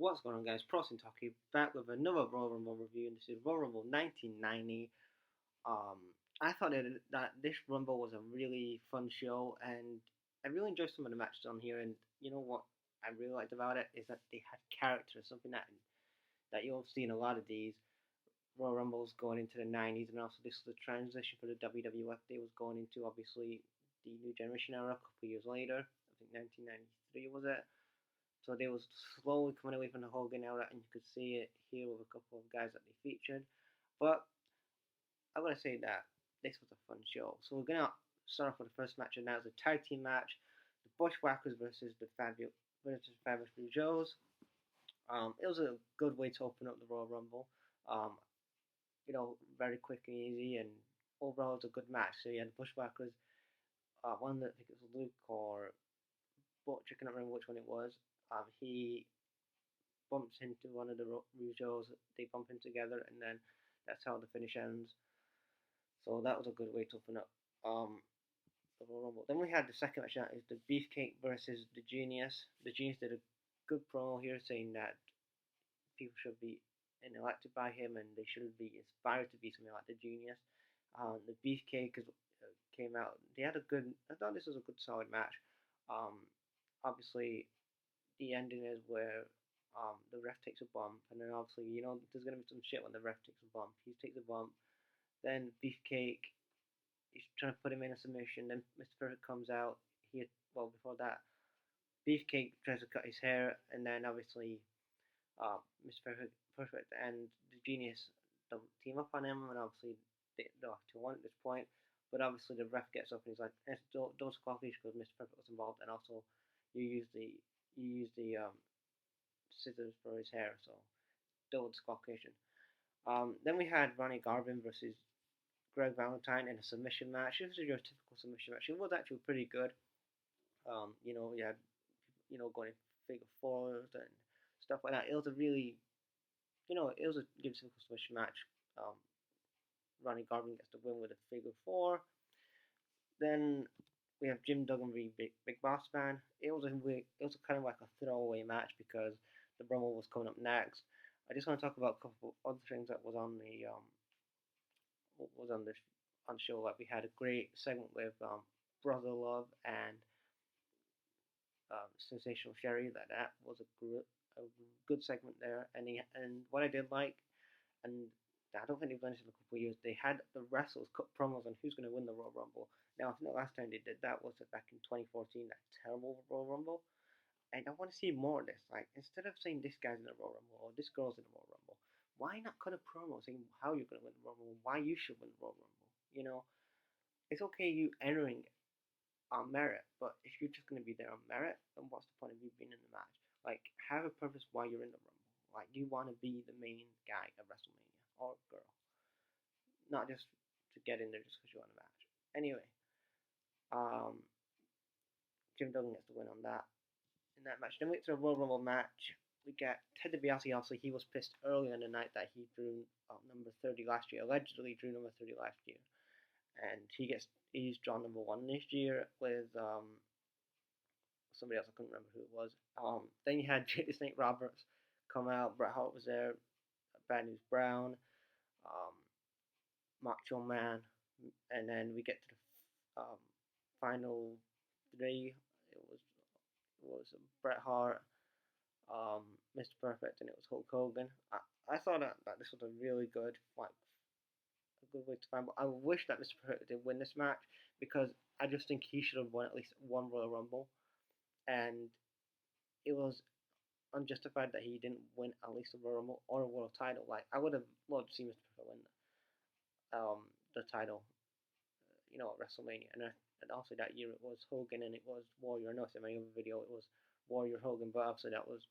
What's going on, guys? Prosin Talkie back with another Royal Rumble review, and this is Royal Rumble 1990. Um, I thought that this Rumble was a really fun show, and I really enjoyed some of the matches on here. And you know what I really liked about it is that they had character, something that you'll see in a lot of these Royal Rumbles going into the 90s, and also this was a transition for the WWF. They was going into obviously the New Generation era a couple of years later. I think 1993 was it. So they was slowly coming away from the Hogan era, and you could see it here with a couple of guys that they featured. But I'm gonna say that this was a fun show. So we're gonna start off with the first match, and that was a tag team match: the Bushwhackers versus the Fabulous Blue Joes. It was a good way to open up the Royal Rumble. Um, very quick and easy, and overall it was a good match. So you had the Bushwhackers. One that I think it was Luke or Butch. I cannot remember which one it was. He bumps into one of the Rougeos. They bump in together, and then that's how the finish ends. So that was a good way to open up the Royal Rumble. Then we had the second match. That is the Beefcake versus the Genius. The Genius did a good promo here, saying that people should be elected by him, and they should be inspired to be something like the Genius. The Beefcake came out. They had a good. I thought this was a good, solid match. Obviously, the ending is where the ref takes a bump, and then obviously there's gonna be some shit when the ref takes a bump. He takes a bump, then Beefcake, he's trying to put him in a submission. Then Mr. Perfect comes out. Before that, Beefcake tries to cut his hair, and then obviously Mr. Perfect and the Genius don't team up on him, and obviously they're 2-1 at this point. But obviously the ref gets up and he's like, "Don't squawkish," because Mr. Perfect was involved, and also you use the scissors for his hair, so double disqualification. Then we had Ronnie Garvin versus Greg Valentine in a submission match. This was your typical submission match. It was actually pretty good. You had going figure fours and stuff like that. It was a really, it was a good typical submission match. Ronnie Garvin gets the win with a figure four. Then we have Jim Duggan v Big Boss Man. It was kind of like a throwaway match because the Rumble was coming up next. I just want to talk about a couple of other things that was on the show. Like we had a great segment with Brother Love and Sensational Sherry. That was a good segment there. And what I did like, and I don't think they've done this in a couple of years, they had the wrestlers cut promos on who's going to win the Royal Rumble. Now, I think the last time they did that was back in 2014, that terrible Royal Rumble. And I want to see more of this. Like, instead of saying this guy's in the Royal Rumble or this girl's in the Royal Rumble, why not cut a promo saying how you're going to win the Royal Rumble, why you should win the Royal Rumble? It's okay you entering on merit, but if you're just going to be there on merit, then what's the point of you being in the match? Like, have a purpose why you're in the Rumble. Like, you want to be the main guy at WrestleMania or girl, not just to get in there just because you want a match. Anyway, Jim Duggan gets the win on that in that match. Then we get to a Royal Rumble match. We get Ted DiBiase. Obviously, he was pissed earlier in the night that he drew number 30 last year. Allegedly drew number 30 last year, and he's drawn number 1 this year with somebody else. I couldn't remember who it was. Then you had Jake the Snake Roberts come out. Bret Hart was there. Bad News Brown, Macho Man, and then we get to the final 3. It was Bret Hart, Mr. Perfect, and it was Hulk Hogan. I thought that this was a really good a good way to find. But I wish that Mr. Perfect did win this match because I just think he should have won at least one Royal Rumble, and it was unjustified that he didn't win at least a Royal Rumble or a world title. Like, I would have loved to see Mr. Perfect win the title, at WrestleMania. And also that year it was Hogan and it was Warrior. I know in my other video it was Warrior Hogan, but obviously that was,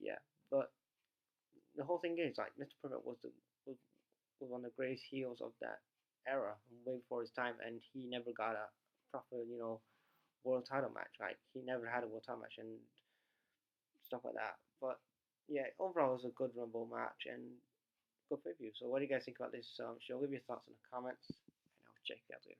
yeah. But the whole thing is, like, Mr. Perfect was one of the greatest heels of that era, way before his time, and he never got a proper, world title match. Like, he never had a world title match and stuff like that. But yeah, overall it was a good Rumble match and good preview. So what do you guys think about this show? Leave your thoughts in the comments, and I'll check you out later.